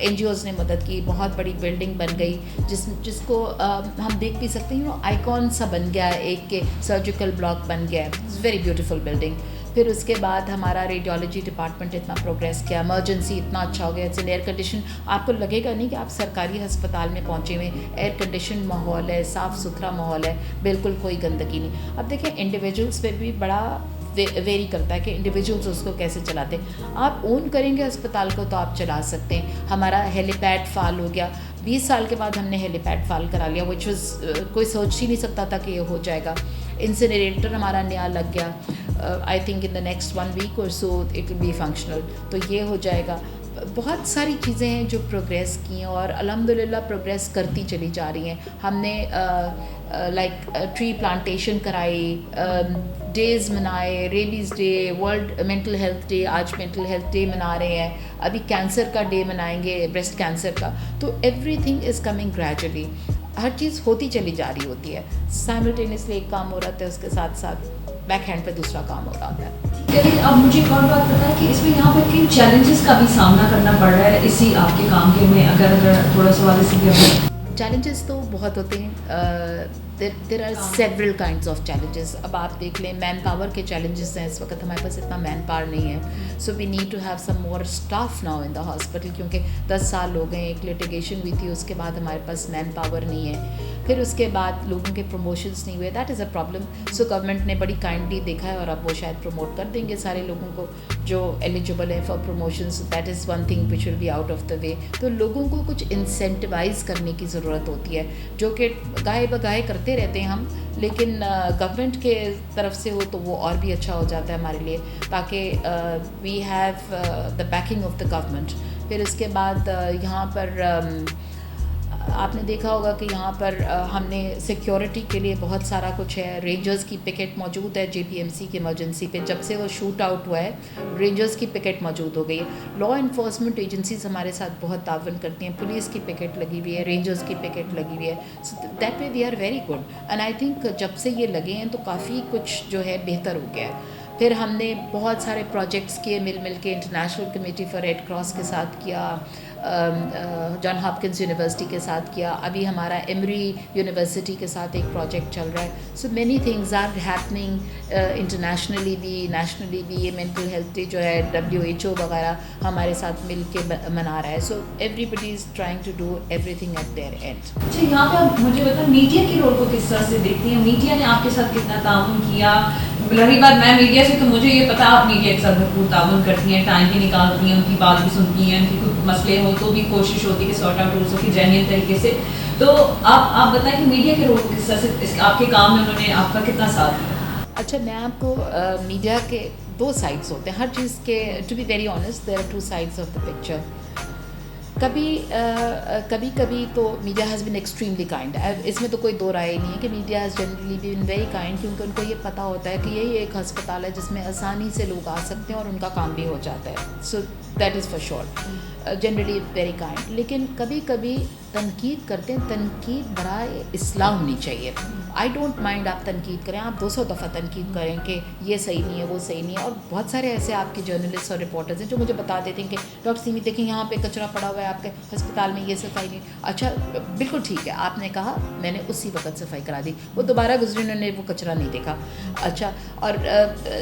NGOز نے مدد کی, بہت بڑی بلڈنگ بن گئی جس کو ہم دیکھ بھی سکتے ہیں. آئیکن سا بن گیا ہے, ایک کے سرجیکل بلاک بن گیا ہے, اٹس ویری بیوٹیفل بلڈنگ. پھر اس کے بعد ہمارا ریڈیولوجی ڈپارٹمنٹ اتنا پروگریس کیا, ایمرجنسی اتنا اچھا ہو گیا, اٹس این ایئر کنڈیشن. آپ کو لگے گا نہیں کہ آپ سرکاری ہسپتال میں پہنچے ہوئے, ایئر کنڈیشن ماحول ہے, صاف ستھرا ماحول ہے, بالکل کوئی گندگی نہیں. اب دیکھیں انڈیویجولس پہ بھی بڑا ویری کرتا ہے کہ انڈیویجولس اس کو کیسے چلاتے ہیں. آپ اون کریں گے اسپتال کو تو آپ چلا سکتے ہیں. ہمارا ہیلی پیڈ فعال ہو گیا, 20 سال کے بعد ہم نے ہیلی پیڈ فعال کرا لیا, وچ واز کوئی سوچ ہی نہیں سکتا تھا کہ یہ ہو جائے گا. انسینریٹر ہمارا نیا لگ گیا, I think in the next 1 week اور so it will be functional, تو یہ ہو جائے گا. بہت ساری چیزیں ہیں جو پروگریس کی ہیں, اور الحمد للہ پروگریس کرتی چلی جا رہی ہیں. ہم نے لائک ٹری پلانٹیشن کرائی, ڈیز منائے, rabies day, world mental health day, آج مینٹل ہیلتھ ڈے منا رہے ہیں, ابھی کینسر کا ڈے منائیں گے, بریسٹ کینسر کا. تو everything is coming gradually. ہر چیز ہوتی چلی جا رہی ہوتی ہے, سائملٹینیسلی ایک کام ہو رہا ہے, اس کے ساتھ ساتھ بیک ہینڈ پہ دوسرا کام ہو رہا ہوتا ہے. اب مجھے ایک اور بات پتہ ہے کہ اس میں یہاں پہ کن چیلنجز کا بھی سامنا کرنا پڑ رہا ہے اسی آپ کے کام کے میں, اگر تھوڑا سا والے سے بھی. چیلنجز تو بہت ہوتے ہیں, there are several kinds of challenges. اب آپ دیکھ لیں مین پاور کے چیلنجز ہیں, اس وقت ہمارے پاس اتنا مین پاور نہیں ہے, so we need to have some more staff now in the hospital, کیونکہ 10 سال ہو گئے, ایک لٹیگیشن ہوئی تھی, اس کے بعد ہمارے پاس مین پاور نہیں ہے, پھر اس کے بعد لوگوں کے پروموشنس نہیں ہوئے, that is a problem. So government نے بڑی کائنڈلی دیکھا ہے اور اب وہ شاید پروموٹ کر دیں گے سارے لوگوں کو جو ایلیجیبل ہے for promotions. That is one thing which will be out of the way. تو لوگوں کو کچھ انسینٹیوائز کرنے کی ضرورت ہوتی ہے, جو کہ گاہے بگاہے کرتے رہتے ہیں ہم, لیکن گورنمنٹ کے طرف سے ہو تو وہ اور بھی اچھا ہو جاتا ہے ہمارے لیے, تاکہ we have the backing of the government. پھر اس کے بعد یہاں پر آپ نے دیکھا ہوگا کہ یہاں پر ہم نے سیکیورٹی کے لیے بہت سارا کچھ ہے. رینجرز کی پکٹ موجود ہے JPMC کی ایمرجنسی پہ, جب سے وہ شوٹ آؤٹ ہوا ہے رینجرز کی پکٹ موجود ہو گئی ہے. لا انفورسمنٹ ایجنسیز ہمارے ساتھ بہت تعاون کرتی ہیں, پولیس کی پکٹ لگی ہوئی ہے, رینجرز کی پکٹ لگی ہوئی ہے. So that way we are very good, and I think جب سے یہ لگے ہیں تو کافی کچھ جو ہے بہتر ہو گیا ہے. پھر ہم نے بہت سارے پروجیکٹس کیے مل کے, international committee for red cross کے ساتھ کیا, جان ہاپکنس یونیورسٹی کے ساتھ کیا, ابھی ہمارا ایمری یونیورسٹی کے ساتھ ایک پروجیکٹ چل رہا ہے. So many things are happening internationally بھی, نیشنلی بھی. یہ مینٹل ہیلتھ ڈے جو ہے WHO وغیرہ ہمارے ساتھ مل کے منا رہا ہے. So everybody is trying to do everything at their end. اچھا, یہاں پہ آپ مجھے بتائیں میڈیا کے رول کو کس طرح سے دیکھتی ہیں؟ میڈیا نے آپ کے ساتھ کتنا تعاون کیا؟ رہی بات میں میڈیا سے, تو مجھے یہ پتا آپ میڈیا کے ساتھ بھرپور تعاون کرتی ہیں, ٹائم بھی نکالتی ہیں, ان کی بات بھی سنتی ہیں, ان کی کوئی مسئلے ہوں تو بھی کوشش ہوتی ہے کہ سارٹ آؤٹ ہو سکے جینوئن طریقے سے. تو آپ بتائیں کہ میڈیا کے رول کو کس طرح سے آپ کے کام میں انہوں نے آپ کا کتنا ساتھ دیا؟ اچھا, میں آپ کو میڈیا کے 2 سائڈس ہوتے ہیں ہر چیز کے. To be very honest there are 2 sides of the picture. کبھی تو media has been extremely kind. اس میں تو کوئی دو رائے نہیں ہے کہ media has generally been very kind, کیونکہ ان کو یہ پتہ ہوتا ہے کہ یہی ایک ہسپتال ہے جس میں آسانی سے لوگ آ سکتے ہیں اور ان کا کام بھی ہو جاتا ہے. So that is for sure generally very kind. لیکن کبھی کبھی تنقید کرتے ہیں, تنقید برائے اصلاح ہونی چاہیے. آئی ڈونٹ مائنڈ آپ تنقید کریں, آپ 200 دفعہ تنقید کریں کہ یہ صحیح نہیں ہے, وہ صحیح نہیں ہے. اور بہت سارے ایسے آپ کے جرنلسٹ اور رپورٹرز ہیں جو مجھے بتا دیتے ہیں کہ ڈاکٹر سیمی دیکھیں یہاں پہ کچرا پڑا ہوا ہے, آپ کے ہسپتال میں یہ صفائی نہیں. اچھا بالکل ٹھیک ہے, آپ نے کہا, میں نے اسی وقت صفائی کرا دی, وہ دوبارہ گزری انہوں نے وہ کچرا نہیں دیکھا. اچھا, اور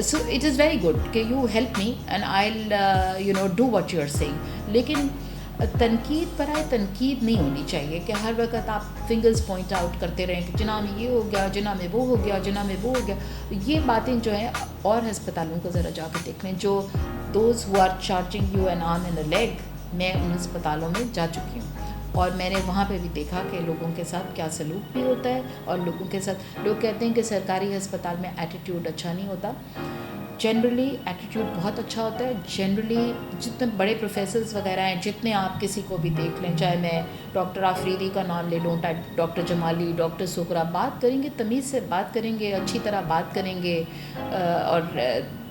so it is very good کہ you help me and I do what you are saying. لیکن تنقید برائے تنقید نہیں ہونی چاہیے کہ ہر وقت آپ فنگرز پوائنٹ آؤٹ کرتے رہیں کہ جناب میں یہ ہو گیا, جناب میں وہ ہو گیا, جناب میں وہ ہو گیا. یہ باتیں جو ہیں اور ہسپتالوں کو ذرا جا کے دیکھ لیں, جو those who are charging you an arm and a leg. میں ان ہسپتالوں میں جا چکی ہوں اور میں نے وہاں پہ بھی دیکھا کہ لوگوں کے ساتھ کیا سلوک بھی ہوتا ہے. اور لوگوں کے ساتھ لوگ کہتے ہیں کہ سرکاری ہسپتال میں ایٹیٹیوڈ اچھا نہیں ہوتا. جنرلی ایٹیٹیوڈ بہت اچھا ہوتا ہے. جنرلی جتنے بڑے پروفیسرز وغیرہ ہیں, جتنے آپ کسی کو بھی دیکھ لیں, چاہے میں ڈاکٹر آفریدی کا نام لے لوں, ڈاکٹر جمالی, ڈاکٹر سکرا, بات کریں گے تمیز سے, بات کریں گے اچھی طرح بات کریں گے, اور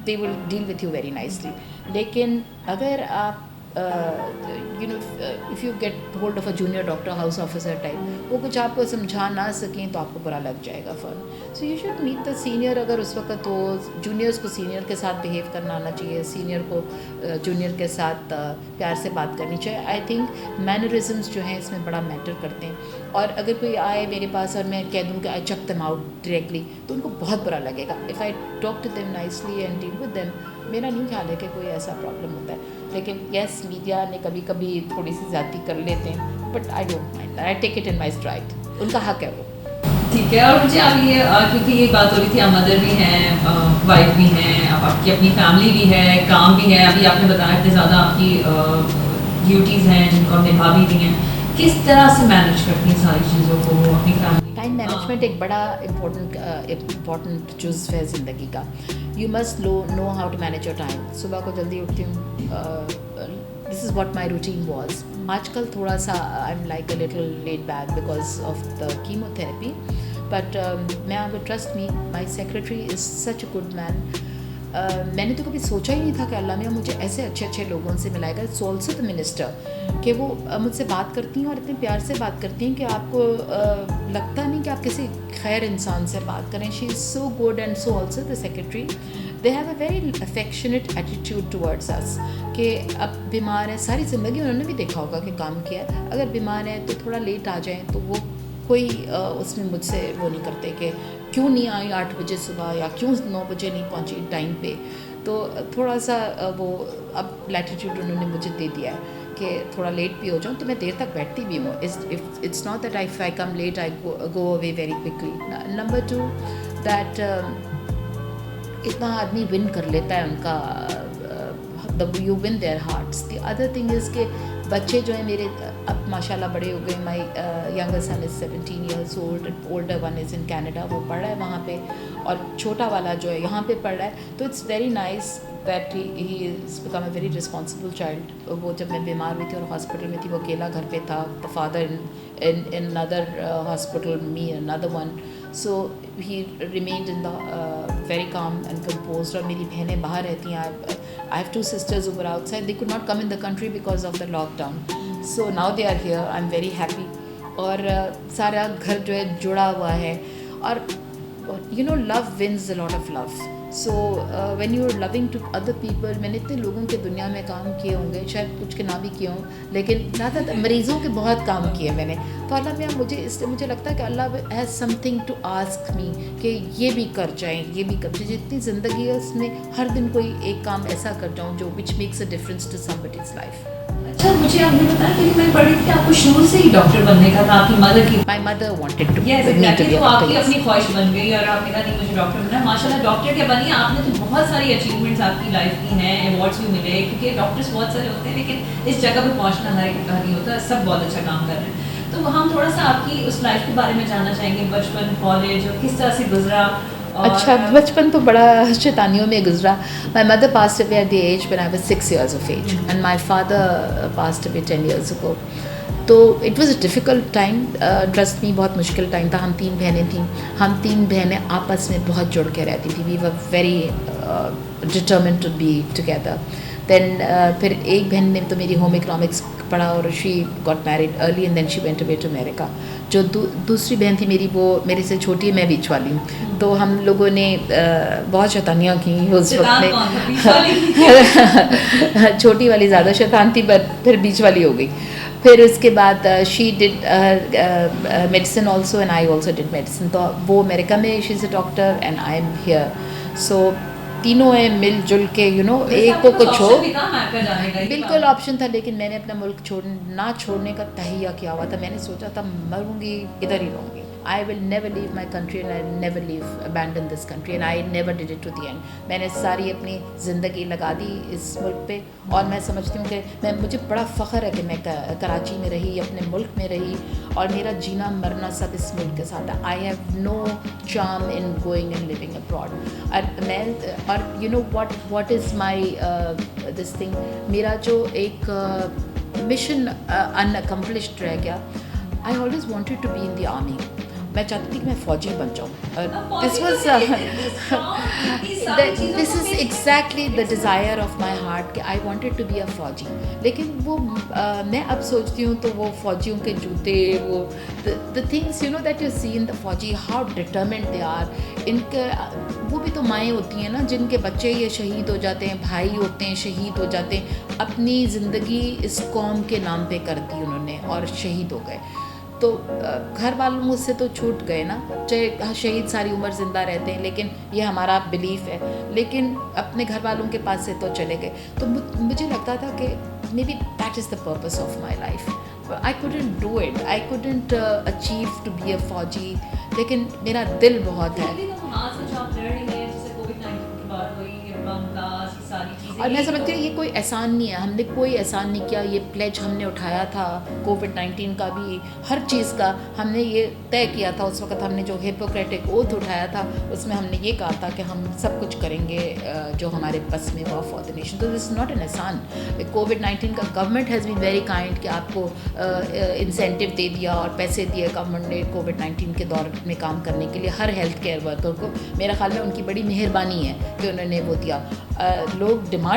they will deal with you very nicely. لیکن اگر آپ if you get hold of a junior doctor, house officer type, وہ کچھ آپ کو سمجھا نہ سکیں تو آپ کو برا لگ جائے گا fun. So you should meet the senior. اگر اس وقت ہو, جونیئرس کو سینئر کے ساتھ بیہیو کرنا آنا چاہیے, سینئر کو جونیئر کے ساتھ پیار سے بات کرنی چاہیے. آئی تھنک مینرزمس جو ہیں اس میں بڑا میٹر کرتے ہیں. اور اگر کوئی آئے میرے پاس اور میں کہہ دوں کہ آئی چک دیم آؤٹ ڈائریکٹلی, تو ان کو بہت برا لگے گا. If I talk to them nicely and deal with them, میرا نہیں خیال ہے کہ کوئی ایسا پرابلم ہوتا ہے. لیکن یس, میڈیا نے کبھی کبھی تھوڑی سی زیادتی کر لیتے ہیں, but I don't mind, I take it in my stride. ان کا حق ہے وہ. ٹھیک ہے. اور مجھے اب یہ کیونکہ یہ بات ہو رہی تھی, آپ مدر بھی ہیں, وائف بھی ہیں, اب آپ کی اپنی فیملی بھی ہے, کام بھی ہے, ابھی آپ نے بتایا اتنے زیادہ آپ کی ڈیوٹیز ہیں جن کو آپ نبھا بھی ہیں, کس طرح سے مینیج کرتی ہیں ساری چیزوں کو اپنی فیملی؟ ٹائم مینجمنٹ ایک بڑا امپورٹنٹ جزو ہے زندگی کا. You must know how to manage your time. صبح کو جلدی اٹھتی ہوں, this is what my routine was. آج کل تھوڑا سا I am like a little late back because of the chemotherapy, but میں trust me, my secretary is such a good man. میں نے تو کبھی سوچا ہی نہیں تھا کہ اللہ میاں مجھے ایسے اچھے اچھے لوگوں سے ملائے گا. اٹس آلسو دا منسٹر کہ وہ مجھ سے بات کرتی ہیں اور اتنے پیار سے بات کرتی ہیں کہ آپ کو لگتا نہیں کہ آپ کسی خیر انسان سے بات کریں. She is so good. And so also the secretary, they have a very affectionate attitude towards us کہ اب بیمار ہے, ساری زندگی انہوں نے بھی دیکھا ہوگا کہ کام کیا ہے, اگر بیمار ہے تو تھوڑا لیٹ آ جائیں تو وہ کوئی اس میں مجھ سے وہ نہیں کرتے کہ کیوں نہیں آئی 8 بجے صبح یا کیوں 9 بجے نہیں پہنچی ٹائم پہ. تو تھوڑا سا وہ اب لیٹیٹیوڈ انہوں نے مجھے دے دیا ہے کہ تھوڑا لیٹ بھی ہو جاؤں تو میں دیر تک بیٹھتی بھی ہوں. It's not that I come late I go away very quickly. Number 2 دیٹ اتنا آدمی ون کر لیتا ہے ان کا, you win their hearts. The other thing is کہ بچے جو ہیں میرے اب ماشاء اللہ بڑے ہو گئے. My younger son is 17 years old, older one is in Canada, وہ پڑھ رہا ہے وہاں پہ, اور چھوٹا والا جو ہے یہاں پہ پڑھ رہا ہے. تو it's very nice that he is become a very responsible child. وہ جب میں بیمار ہوئی تھی اور ہاسپٹل میں تھی, وہ اکیلا گھر پہ تھا, the father in another hospital, me another one. So he remained in the very calm and composed. اور میری بہنیں باہر رہتی ہیں. I have 2 sisters who were outside. They could not come in the country because of the lockdown. So now they are here. I'm very happy. اور سارا گھر جو ہے جڑا ہوا ہے. اور you know love wins a lot of love. So when you are loving to other people, میں نے اتنے لوگوں کے دنیا میں کام کیے ہوں گے, شاید کچھ کے نہ بھی کیے ہوں, لیکن زیادہ مریضوں کے بہت کام کیے میں نے. تو اللہ میاں مجھے اس لیے مجھے لگتا ہے کہ Allah has something to ask me کہ یہ بھی کر جائیں, یہ بھی کر جائیں. جتنی زندگی ہے اس میں ہر دن کوئی ایک کام ایسا کر جاؤں جو which makes a difference to somebody's life. اچھا مجھے آپ یہ بتائیں کہ میں پڑھی تھی کہ آپ کو شروع سے ہی ڈاکٹر بننے کا تھا, آپ کی مدر کی. My mother wanted to yes exactly, تو آپ کی اپنی خواہش بن گئی اور آپ نے کہا نہیں مجھے ڈاکٹر بننا ہے. ماشاء اللہ ڈاکٹر کیا بنی, آپ نے تو بہت ساری اچیومنٹس آپ کی لائف کی ہیں, ایوارڈس بھی ملے, کیونکہ ڈاکٹرس بہت سارے ہوتے ہیں لیکن اس جگہ پہ پہنچنا ہر ایک کا نہیں ہوتا, سب بہت اچھا کام کر رہے ہیں. تو ہم تھوڑا سا آپ کی اس لائف کے بارے میں جاننا چاہیں گے, بچپن, کالج, اور کس طرح سے گزرا. اچھا بچپن تو بڑا شیطانیوں میں گزرا. My mother passed away at the age when I was 6 years of age and my father passed away 10 years ago. تو it was a difficult time, trust me, بہت مشکل ٹائم تھا. ہم 3 بہنیں تھیں, ہم 3 بہنیں آپس میں بہت جڑ کے رہتی تھی. We were very determined to be together. Then پھر ایک بہن نے تو میری ہوم اکنامکس پڑھا اور she got married early and then she went away to America. جو دوسری بہن تھی میری, وہ میرے سے چھوٹی ہے, میں بیچ والی ہوں. تو ہم لوگوں نے بہت شیطانیاں کی اس وقت میں. چھوٹی والی زیادہ شیطان تھی, بٹ پھر بیچ والی ہو گئی. پھر اس کے بعد she did medicine also and I also did medicine. تو وہ امریکہ میں, she is a doctor and I am here. So تینوں ہیں مل جل کے, یو نو, ایک کو کچھ ہو. بالکل آپشن تھا, لیکن میں نے اپنا ملک نہ چھوڑنے کا تہیہ کیا ہوا تھا. میں نے سوچا تھا مروں گی ادھر ہی رہوں گی. I will never leave my country and I will never abandon this country and I never did it to the end. میں نے ساری اپنی زندگی لگا دی اس ملک پہ, اور میں سمجھتی ہوں کہ مجھے بڑا فخر ہے کہ میں کراچی میں رہی, اپنے ملک میں رہی, اور میرا جینا مرنا سب اس ملک کے ساتھ ہے. I have no charm in going and living abroad. اور you know what is my this thing, میرا جو ایک مشن unaccomplished رہ گیا. I always wanted to be in the army. میں چاہتی تھی کہ میں فوجی بن جاؤں. This is exactly the desire of my heart کہ I wanted to be a فوجی. لیکن وہ میں اب سوچتی ہوں تو وہ فوجیوں کے جوتے, وہ the things you know that you see in the فوجی, ہاؤ ڈٹرمنڈ دے آر. ان کے وہ بھی تو مائیں ہوتی ہیں نا جن کے بچے یہ شہید ہو جاتے ہیں, بھائی ہوتے ہیں شہید ہو جاتے ہیں. اپنی زندگی اس قوم کے نام پہ کر دی انہوں نے اور شہید ہو گئے. تو گھر والوں مجھ سے تو چھوٹ گئے نا, چاہے شہید ساری عمر زندہ رہتے ہیں, لیکن یہ ہمارا بلیف ہے. لیکن اپنے گھر والوں کے پاس سے تو چلے گئے. تو مجھے لگتا تھا کہ may be that is the purpose of my life. I couldn't do it, I couldn't achieve to be a فوجی, لیکن میرا دل بہت ہے. اور میں سمجھتی ہوں یہ کوئی احسان نہیں ہے, ہم نے کوئی احسان نہیں کیا. یہ پلیج ہم نے اٹھایا تھا کووڈ-19 کا بھی, ہر چیز کا ہم نے یہ طے کیا تھا. اس وقت ہم نے جو ہپوکریٹک اوتھ اٹھایا تھا اس میں ہم نے یہ کہا تھا کہ ہم سب کچھ کریں گے جو ہمارے بس میں ہوا فار دا نیشن. تو دس از ناٹ این احسان. کووڈ-19 کا government has been very kind کہ آپ کو انسینٹیو دے دیا اور پیسے دیے گورنمنٹ نے کووڈ-19 کے دور میں کام کرنے کے لیے ہر ہیلتھ کیئر ورکر کو. میرا خیال میں ان کی بڑی مہربانی ہے کہ انہوں نے وہ دیا. لوگ ڈیمانڈ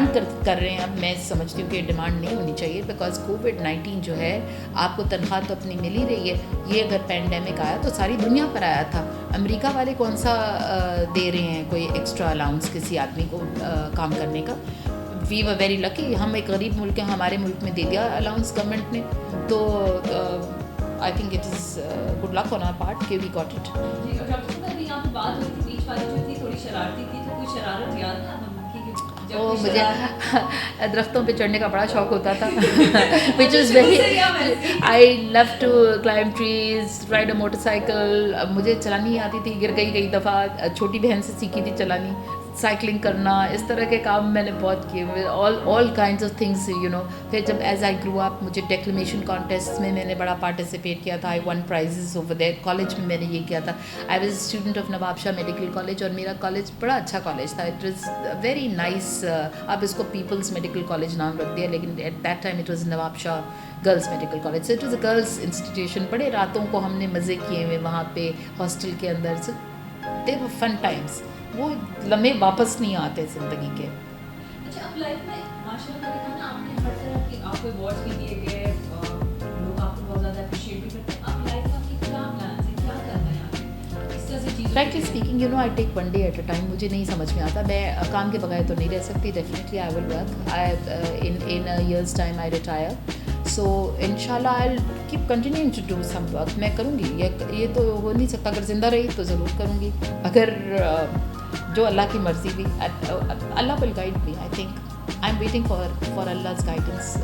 کر رہے ہیں, اب میں سمجھتی ہوں کہ ڈیمانڈ نہیں ہونی چاہیے, بیکاز کووڈ-19 جو ہے آپ کو تنخواہ تو اپنی مل ہی رہی ہے. یہ اگر پینڈیمک آیا تو ساری دنیا پر آیا تھا. امریکہ والے کون سا دے رہے ہیں کوئی ایکسٹرا الاؤنس کسی آدمی کو کام کرنے کا؟ وی ور ویری لکی. ہم ایک غریب ملک ہیں, ہمارے ملک میں دے دیا الاؤنس گورنمنٹ نے. تو I think it is good luck on our part کہ وی گاٹ اٹ. جی, اور ڈاکٹر صاحب ابھی یہاں پہ بات ہوئی تھی بیچ والی جو تھی تھوڑی شرارتی تھی, تو کوئی شرارت یاد ہے مجھے درختوں پہ چڑھنے کا بڑا شوق ہوتا تھا, which is very, I love to climb trees, ride a motorcycle. مجھے چلانی آتی تھی, گر گئی کئی دفعہ, چھوٹی بہن سے سیکھی تھی چلانی, سائیکلنگ کرنا, اس طرح کے کام میں نے بہت کیے, all kinds of things you know. پھر جب ایز آئی گرو اپ مجھے ڈیکلیمیشن کانٹیسٹ میں نے بڑا پارٹیسپیٹ کیا تھا. I won prizes over there. College میں نے یہ کیا تھا. I was student of Nawabshah medical college, اور میرا کالج بڑا اچھا کالج تھا. It was very nice. اب اس کو پیپلز میڈیکل کالج نام رکھ دیا, لیکن at that time it was Nawabshah girls medical college. So it was a girls institution. بڑے راتوں کو ہم نے مزے کیے ہوئے وہاں پہ ہاسٹل کے اندر. سو دے ور فن ٹائمس. وہ لمحے واپس نہیں آتے زندگی کے. اچھا, اب لائف میں ماشاء اللہ دیکھا نا آپ نے ہر طرح کے آپ کو ایوارڈس بھی دیے گئے, لوگ آپ کو بہت زیادہ اپریشیٹ بھی کرتے ہیں. اب لائف میں آپ کی کیا پلانس ہیں, کیا کرنا ہے آپ نے, اس طرح سے چیزیں؟ Frankly speaking you know I take one day at a time. مجھے نہیں سمجھ میں آتا, میں کام کے بغیر تو نہیں رہ سکتی. Definitely I will work. In years time I retire. So ان شاء اللہ I keep continuing to do some work. میں کروں گی, یہ تو ہو نہیں سکتا. اگر زندہ رہی تو ضرور کروں گی. اگر جو اللہ کی مرضی بھی, Allah will guide me. I think I am waiting for Allah's guidance.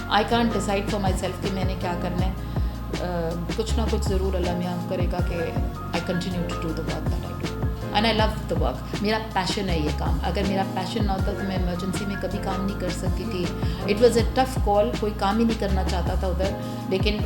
I can't decide for myself کہ میں نے کیا کرنا ہے. کچھ نہ کچھ ضرور اللہ میاں کرے گا کہ I continue to do the work that I do, and I love the work. میرا پیشن ہے یہ کام. اگر میرا پیشن نہ ہوتا تو میں ایمرجنسی میں کبھی کام نہیں کر سکتی تھی. اٹ واز اے ٹف کال. کوئی کام ہی نہیں کرنا چاہتا تھا ادھر, لیکن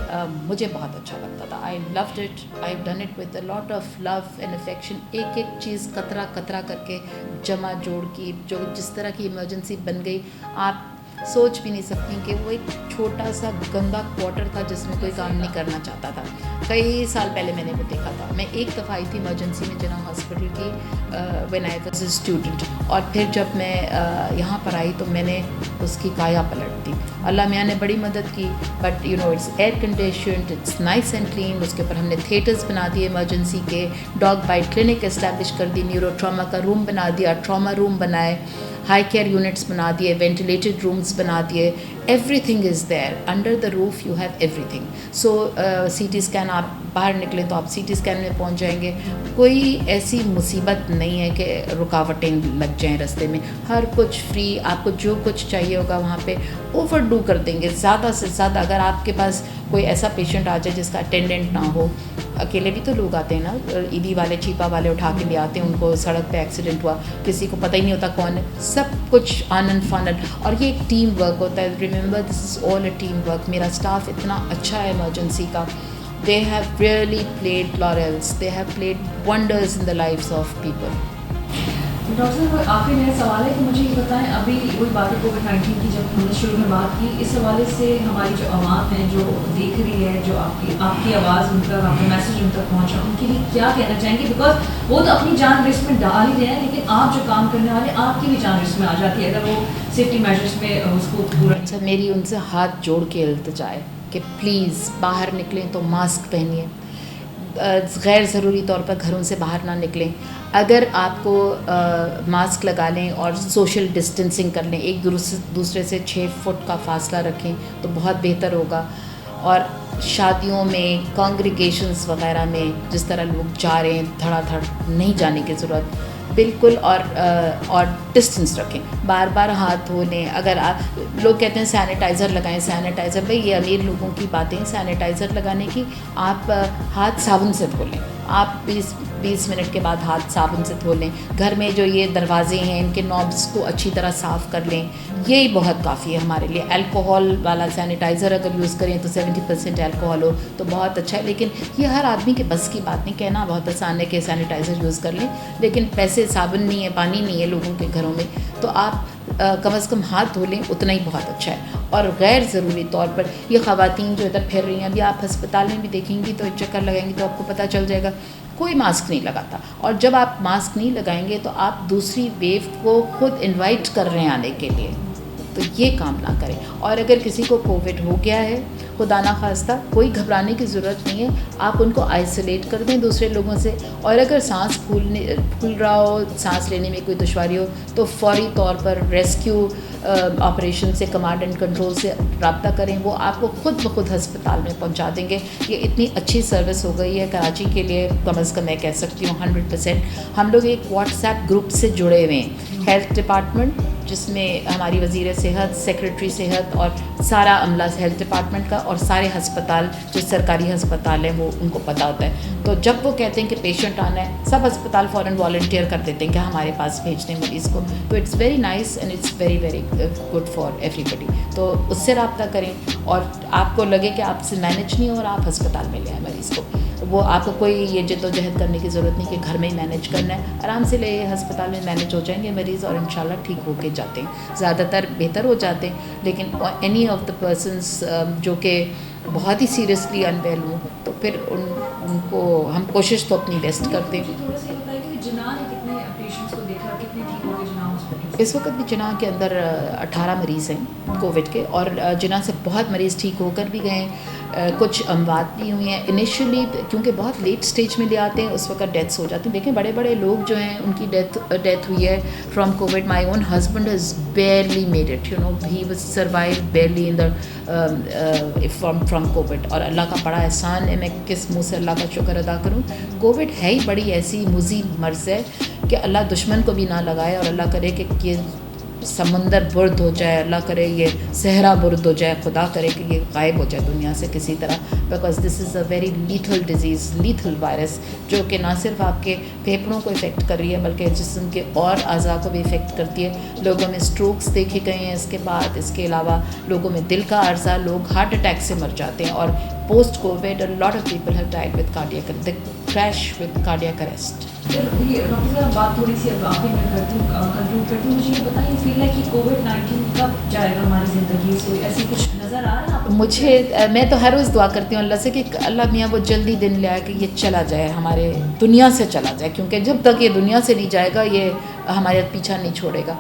مجھے بہت اچھا لگتا تھا. I loved it. I have done it with a lot of love and affection. ایک ایک چیز قطرہ قطرہ کر کے جمع جوڑ کی, جو جس طرح کی ایمرجنسی بن گئی آپ سوچ بھی نہیں سکتی کہ وہ ایک چھوٹا سا گندا کوارٹر تھا جس میں کوئی کام نہیں کرنا چاہتا تھا. کئی سال پہلے میں نے وہ دیکھا تھا. میں ایک دفعہ آئی تھی ایمرجنسی میں جناح ہاسپٹل کی when I was a student, اور پھر جب میں یہاں پر آئی تو میں نے اس کی کایا پلٹ دی. اللہ میاں نے بڑی مدد کی. But you know it's air conditioned, it's nice and clean. اس کے اوپر ہم نے تھیٹرز بنا دیے ایمرجنسی کے, ڈاگ بائٹ کلینک اسٹیبلش کر دی, نیورو ٹراما کا روم بنا دیا, ٹراما روم بنائے, ہائی کیئر یونٹس بنا دیے, وینٹیلیٹڈ رومس بنا دیے. Everything is there under the roof. You have everything. So C T scan, آپ باہر نکلیں تو آپ سی ٹی اسکین میں پہنچ جائیں گے. کوئی ایسی مصیبت نہیں ہے کہ رکاوٹیں لگ جائیں رستے میں. ہر کچھ فری. آپ کو جو کچھ چاہیے ہوگا وہاں پہ اوور ڈو کر دیں گے, زیادہ سے زیادہ. اگر آپ کے پاس کوئی ایسا پیشنٹ آ جائے جس کا اٹینڈنٹ نہ ہو, اکیلے بھی تو لوگ آتے ہیں نا, عیدی والے چیپا والے اٹھا کے لے آتے ہیں, ان کو سڑک پہ ایکسیڈنٹ ہوا, کسی کو پتہ ہی نہیں ہوتا کون ہے. سب کچھ آنند فانند, اور یہ ایک ٹیم ورک ہوتا ہے. Remember this is all a teamwork. میرا اسٹاف اتنا اچھا ہے ایمرجنسی کا. They have really played laurels. They have played wonders in the lives of people. Doctor صاحب آخری میرا سوال ہے کہ مجھے یہ بتائیں, ابھی وہی بات ہے کووڈ-19 کی جب ہم نے شروع میں بات کی, اس حوالے سے ہماری جو عوام ہے جو دیکھ رہی ہے, جو آپ کی آواز ان تک, آپ کا میسج ان تک پہنچ رہا, ان کے لیے کیا کہنا چاہیں گے؟ بیکاز وہ تو اپنی جان رسک میں ڈال ہی رہے ہیں, لیکن آپ جو کام کرنے والے آپ کی بھی جان رسک میں آ جاتی ہے اگر وہ سیفٹی میجرس میں اس کو پورا. اچھا, میری ان سے ہاتھ جوڑ کے التجا ہے کہ پلیز باہر نکلیں تو ماسک پہنیے, غیر ضروری طور پر گھروں سے باہر نہ نکلیں. اگر آپ کو ماسک لگا لیں اور سوشل ڈسٹینسنگ کر لیں, ایک دوسرے سے 6 فٹ کا فاصلہ رکھیں تو بہت بہتر ہوگا. اور شادیوں میں, کانگریگیشنز وغیرہ میں جس طرح لوگ جا رہے ہیں, دھڑا دھڑ نہیں جانے کی ضرورت بالکل. اور ڈسٹینس رکھیں, بار بار ہاتھ دھو لیں. اگر آپ لوگ کہتے ہیں سینیٹائزر لگائیں, سینیٹائزر, بھائی یہ امیر لوگوں کی باتیں. سینیٹائزر لگانے کی, آپ ہاتھ صابن سے دھو لیں, آپ 20 منٹ کے بعد ہاتھ صابن سے دھو لیں. گھر میں جو یہ دروازے ہیں ان کے نابس کو اچھی طرح صاف کر لیں, یہی بہت کافی ہے ہمارے لیے. الکوہول والا سینیٹائزر اگر یوز کریں تو 70% الکوہول ہو تو بہت اچھا ہے, لیکن یہ ہر آدمی کے بس کی بات نہیں. کہنا بہت آسان ہے کہ سینیٹائزر یوز کر لیں, لیکن پیسے صابن نہیں ہے, پانی نہیں ہے لوگوں کے گھروں میں, تو آپ کم از کم ہاتھ دھو لیں, اتنا ہی بہت اچھا ہے. اور غیر ضروری طور پر یہ خواتین جو ادھر پھر رہی ہیں, ابھی آپ ہسپتال میں بھی دیکھیں گی تو ایک چکر لگائیں گی تو آپ کو پتہ چل جائے گا کوئی ماسک نہیں لگاتا. اور جب آپ ماسک نہیں لگائیں گے تو آپ دوسری ویو کو خود انوائٹ کر رہے ہیں آنے کے لیے, تو یہ کام نہ کریں. اور اگر کسی کو کووڈ ہو گیا ہے, خدا نہ خواستہ, کوئی گھبرانے کی ضرورت نہیں ہے. آپ ان کو آئسولیٹ کر دیں دوسرے لوگوں سے, اور اگر سانس پھول رہا ہو, سانس لینے میں کوئی دشواری ہو, تو فوری طور پر ریسکیو آپریشن سے, کمانڈ اینڈ کنٹرول سے رابطہ کریں. وہ آپ کو خود بخود ہسپتال میں پہنچا دیں گے. یہ اتنی اچھی سروس ہو گئی ہے کراچی کے لیے, کم از کم میں کہہ سکتی ہوں 100%. ہم لوگ ایک واٹس ایپ گروپ سے جڑے ہوئے ہیں, ہیلتھ ڈپارٹمنٹ, جس میں ہماری وزیر صحت, سیکریٹری صحت اور سارا عملہ ہیلتھ ڈپارٹمنٹ کا, اور سارے ہسپتال جو سرکاری ہسپتال ہیں وہ ان کو پتہ ہوتا ہے. تو جب وہ کہتے ہیں کہ پیشنٹ آنا ہے, سب ہسپتال فوراً والنٹیئر کر دیتے ہیں کہ ہمارے پاس بھیج دیں مریض کو. تو it's very nice and it's very very good for everybody. تو اس سے رابطہ کریں, اور آپ کو لگے کہ آپ سے مینیج نہیں ہو رہا, آپ ہسپتال میں لے آئیں مریض کو. وہ آپ کو کوئی یہ جد و جہد کرنے کی ضرورت نہیں کہ گھر میں ہی مینیج کرنا ہے, آرام سے لے ہسپتال میں مینیج ہو جائیں گے مریض, اور انشاءاللہ ٹھیک ہو کے جاتے ہیں, زیادہ تر بہتر ہو جاتے ہیں. لیکن اینی آف دا پرسنس جو کہ بہت ہی سیریسلی انویل ہوں, تو پھر ان کو ہم کوشش تو اپنی بیسٹ کرتے ہیں. اس وقت بھی جناح کے اندر 18 مریض ہیں کووڈ کے, اور جناح سے بہت مریض ٹھیک ہو کر بھی گئے ہیں, کچھ اموات بھی ہوئی ہیں. انیشلی کیونکہ بہت لیٹ سٹیج میں لے آتے ہیں, اس وقت ڈیتھس ہو جاتی ہیں. دیکھیں بڑے بڑے لوگ جو ہیں ان کی ڈیتھ ہوئی ہے from Covid. My own husband has barely made it, you know, he was survive barely in the from Covid. اور اللہ کا بڑا احسان ہے, میں کس منہ سے اللہ کا شکر ادا کروں. کووڈ ہے ہی بڑی ایسی مضر مرض ہے کہ اللہ دشمن کو بھی نہ لگائے, اور اللہ کرے کہ یہ سمندر برد ہو جائے, اللہ کرے یہ صحرا برد ہو جائے, خدا کرے کہ یہ غائب ہو جائے دنیا سے کسی طرح. Because this is a very lethal disease, lethal virus, جو کہ نہ صرف آپ کے پھیپھڑوں کو افیکٹ کر رہی ہے بلکہ جسم کے اور اعضاء کو بھی افیکٹ کرتی ہے. لوگوں میں اسٹروکس دیکھے گئے ہیں اس کے بعد. اس کے علاوہ لوگوں میں دل کا عرضہ, لوگ ہارٹ اٹیک سے مر جاتے ہیں. اور post Covid a lot of people have died with cardiac, they crash with cardiac arrest. Doctor صاحب بات تھوڑی سی اب آخر میں کنکلوڈ کرتی ہوں. مجھے یہ بتائیے فیل ہے کہ کووڈ-19 کب جائے گا ہماری زندگی سے, ایسی کچھ نظر آ رہا ہے؟ مجھے, میں تو ہر روز دعا کرتی ہوں اللہ سے کہ اللہ میاں وہ جلدی دن لے آئے کہ یہ چلا جائے, ہمارے دنیا سے چلا جائے, کیونکہ جب تک یہ دنیا سے نہیں جائے گا یہ ہمارے پیچھا نہیں چھوڑے گا.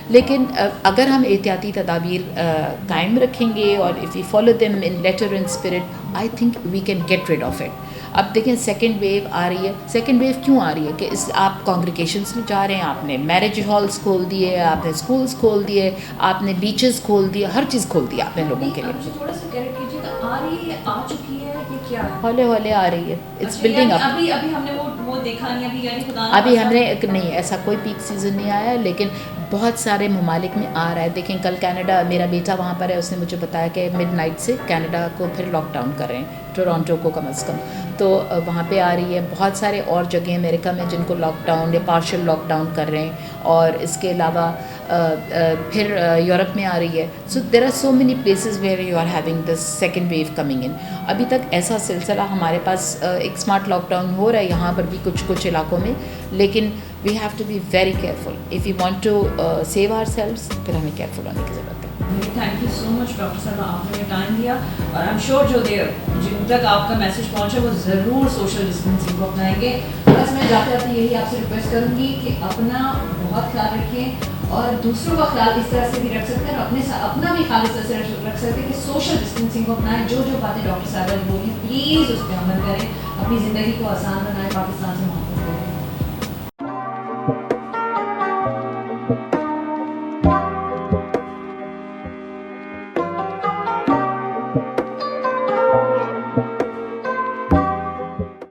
لیکن اگر ہم احتیاطی تدابیر قائم رکھیں گے, اور if you follow them in letter and spirit, I think we can get rid of it. اب دیکھیں سیکنڈ ویو آ رہی ہے. سیکنڈ ویو کیوں آ رہی ہے کہ آپ کانگریگیشنس میں جا رہے ہیں, آپ نے میرج ہالس کھول دیے, آپ نے اسکولس کھول دیے, آپ نے بیچز کھول دیے, ہر چیز کھول دی آپ نے لوگوں کے لیے. تھوڑا سا کریکٹ کیجیے گا, آ رہی ہے, آ چکی ہے, یہ کیا ہے؟ ہولے ہولے آ رہی ہے, اٹس بلڈنگ اپ. ابھی ہم نے وہ دیکھا نہیں, ابھی یعنی خدا ابھی ہم نے نہیں, ایسا کوئی پیک سیزن نہیں آیا ہے, لیکن بہت سارے ممالک میں آ رہا ہے. دیکھیں کل کینیڈا, میرا بیٹا وہاں پر ہے, اس نے مجھے بتایا کہ مڈ نائٹ سے کینیڈا کو پھر لاک ڈاؤن کر رہے ہیں, ٹورانٹو کو کم از کم. تو وہاں پہ آ رہی ہے. بہت سارے اور جگہیں امریکہ میں جن کو لاک ڈاؤن یا پارشل لاک ڈاؤن کر رہے ہیں, اور اس کے علاوہ پھر یورپ میں آ رہی ہے. So there are so many places where you are having this second wave coming in. ابھی تک ایسا سلسلہ ہمارے پاس ایک اسمارٹ لاک ڈاؤن ہو رہا ہے یہاں پر بھی کچھ علاقوں میں, لیکن we have to be very careful. If you want to save our selves, پھر ہمیں کیئرفل ہونے کی ضرورت ہے. Thank you so much doctor صاحب, آپ نے ٹائم دیا, اور آئی ایم شیور جن تک آپ کا میسج پہنچا وہ ضرور سوشل ڈسٹینسنگ کو اپنائیں گے. بس میں جاتے جاتے یہی آپ سے ریکویسٹ کروں گی کہ اپنا بہت خیال رکھیں, اور دوسروں کا خیال اس طرح سے بھی رکھ سکتے ہیں, اور اپنا بھی خیال اس طرح سے رکھ سکتے ہیں کہ سوشل ڈسٹینسنگ کو اپنائیں. جو باتیں ڈاکٹر صاحب نے بولی پلیز اس پہ عمل کریں, اپنی زندگی کو آسان بنائیں, پاکستان سے محبت